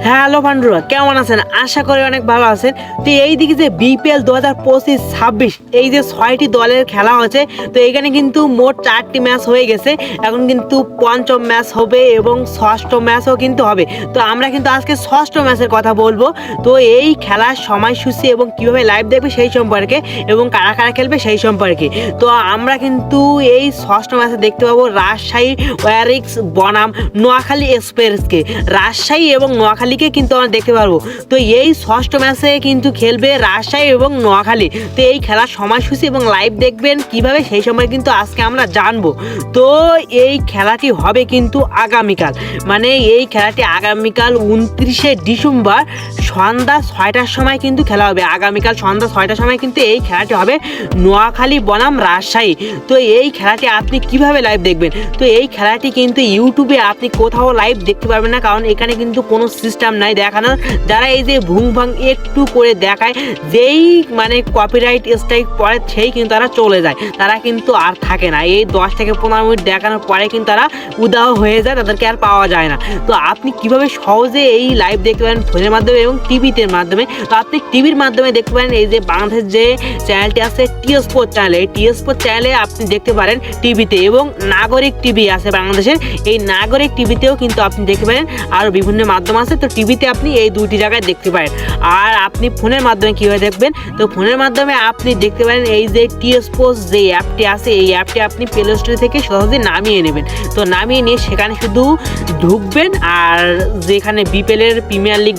Hello বন্ধুরা, কেমন আছেন? আশা করি অনেক ভালো আছেন। তো এইদিকে যে বিপিএল 2025-26 এই যে 6টি দলের খেলা হচ্ছে, তো এখানে কিন্তু মোট 4টি ম্যাচ হয়ে গেছে। এখন কিন্তু পঞ্চম ম্যাচ হবে এবং ষষ্ঠ ম্যাচও কিন্তু হবে। তো আমরা কিন্তু আজকে ষষ্ঠ ম্যাচের কথা বলবো। তো এই খেলার সময়সূচি এবং কিভাবে লাইভ দেখবে সেই সম্পর্কে এবং কারা কারা খেলবে সেই সম্পর্কে। তো আমরা কিন্তু এই ষষ্ঠ ম্যাচে দেখতে পাবো রাজশাহী ওয়ারিক্স বনাম নোয়াখালী এক্সপ্রেসকে। রাজশাহী এবং নোয়াখালীকে কিন্তু আমরা দেখতে পারবো। তো এই ষষ্ঠ ম্যাচে কিন্তু খেলবে রাজশাহী এবং নোয়াখালী। তো এই খেলার সময়সূচি এবং লাইভ দেখবেন কিভাবে সেই সময় কিন্তু আজকে আমরা জানবো। তো এই খেলাটি হবে কিন্তু আগামীকাল, মানে এই খেলাটি আগামীকাল 29শে ডিসেম্বর সন্ধ্যা 6টার সময় কিন্তু খেলা হবে। আগামীকাল সন্ধ্যা 6টার সময় কিন্তু এই খেলাটি হবে নোয়াখালী বনাম রাজশাহী। তো এই খেলাটি আপনি কিভাবে লাইভ দেখবেন? তো এই খেলাটি কিন্তু ইউটিউবে আপনি কোথাও লাইভ দেখতে পারবেন না, কারণ এখানে কিন্তু কোনো সিস্টেম নাই দেখানোর। যারা এই যে ভুং ভাং একটু করে দেখায়, যেই মানে কপিরাইট স্ট্রাইক পরে সেই কিন্তু তারা চলে যায়, তারা কিন্তু আর থাকে না। এই 10 থেকে 15 মিনিট দেখানোর পরে কিন্তু তারা উদাহ হয়ে যায়, তাদেরকে আর পাওয়া যায় না। তো আপনি কিভাবে সহজে এই লাইভ দেখতে পারেন ফোনের মাধ্যমে এবং টিভিতে মাধ্যমে? তো আপনি টিভির মাধ্যমে দেখতে পারেন এই যে বাংলাদেশের যে চ্যানেলটি আছে টি স্পোর্ট চ্যানেল, এই টি স্পোর্ট চ্যানেলে আপনি দেখতে পারেন টিভিতে, এবং নাগরিক টিভি আছে বাংলাদেশের, এই নাগরিক টিভিতেও কিন্তু আপনি দেখতে পারেন। আরও বিভিন্ন মাধ্যম আছে, তো টিভিতে আপনি এই দুইটি জায়গায় দেখতে পারেন। আর আপনি ফোনের মাধ্যমে কীভাবে দেখবেন? তো ফোনের মাধ্যমে আপনি দেখতে পারেন এই যে টি স্পোর্টস যে অ্যাপটি আছে, এই অ্যাপটি আপনি প্লে স্টোর থেকে সহজে নামিয়ে নেবেন। তো নামিয়ে নিয়ে সেখানে শুধু ঢুকবেন, আর যেখানে বিপিএলের premier league,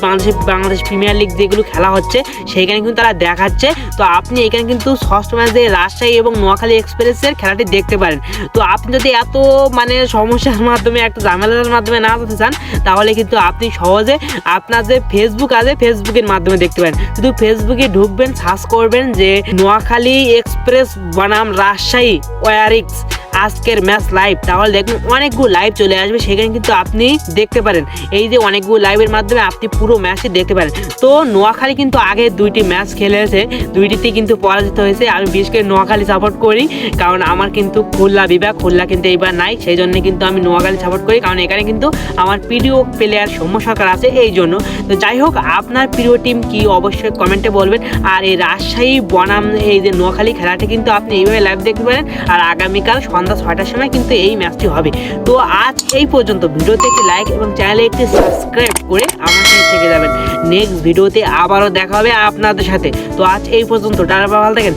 Bangladesh premier league যেগুলো খেলা হচ্ছে সেইখানে কিন্তু তারা দেখাচ্ছে। তো আপনি এখানে কিন্তু ষষ্ঠ ম্যাচে রাজশাহী এবং নোয়াখালী এক্সপ্রেসের খেলাটি দেখতে পারেন। তো আপনি যদি এত মানে সমস্যার মাধ্যমে, একটা ঝামেলার মাধ্যমে না যেতে চান, তাহলে কিন্তু আপনি সহজে আপনার যে ফেসবুক আছে ফেসবুকের মাধ্যমে দেখতে পারেন। শুধু ফেসবুকে ঢুকবেন, সার্চ করবেন যে নোয়াখালী এক্সপ্রেস বনাম রাজশাহী ওয়ারিক্স আজকের ম্যাচ লাইভ, তাহলে দেখুন অনেকগুলো লাইভ চলে আসবে, সেখানে কিন্তু আপনি দেখতে পারেন। এই যে অনেকগুলো লাইভের মাধ্যমে আপনি পুরো ম্যাচই দেখতে পারেন। তো নোয়াখালী কিন্তু আগে 2টি ম্যাচ খেলেছে, 2টিতেই কিন্তু পরাজিত হয়েছে। আমি বিশেষ করে নোয়াখালী সাপোর্ট করি, কারণ আমার কিন্তু খুলনা বিভাগ, খুলনা কিন্তু এইবার নাই, সেই জন্য কিন্তু আমি নোয়াখালী সাপোর্ট করি, কারণ এখানে কিন্তু আমার প্রিয় প্লেয়ার সৌম্য সরকার আছে, এই জন্য। তো যাই হোক, আপনার প্রিয় টিম কি অবশ্যই কমেন্টে বলবেন। আর এই রাজশাহী বনাম এই যে নোয়াখালী খেলাটি কিন্তু আপনি এইভাবে লাইভ দেখতে পারেন। আর আগামীকাল সন্ধ্যা 6টার সময় কিন্তু এই ম্যাচটি হবে। তো আজ এই পর্যন্ত। ভিডিওতে একটি লাইক এবং চ্যানেলে একটি সাবস্ক্রাইব করে আমার সাথে থেকে যাবেন। নেক্সট ভিডিওতে আবারও দেখা হবে আপনাদের সাথে। তো আজ এই পর্যন্ত, টাটা, ভালো থাকেন।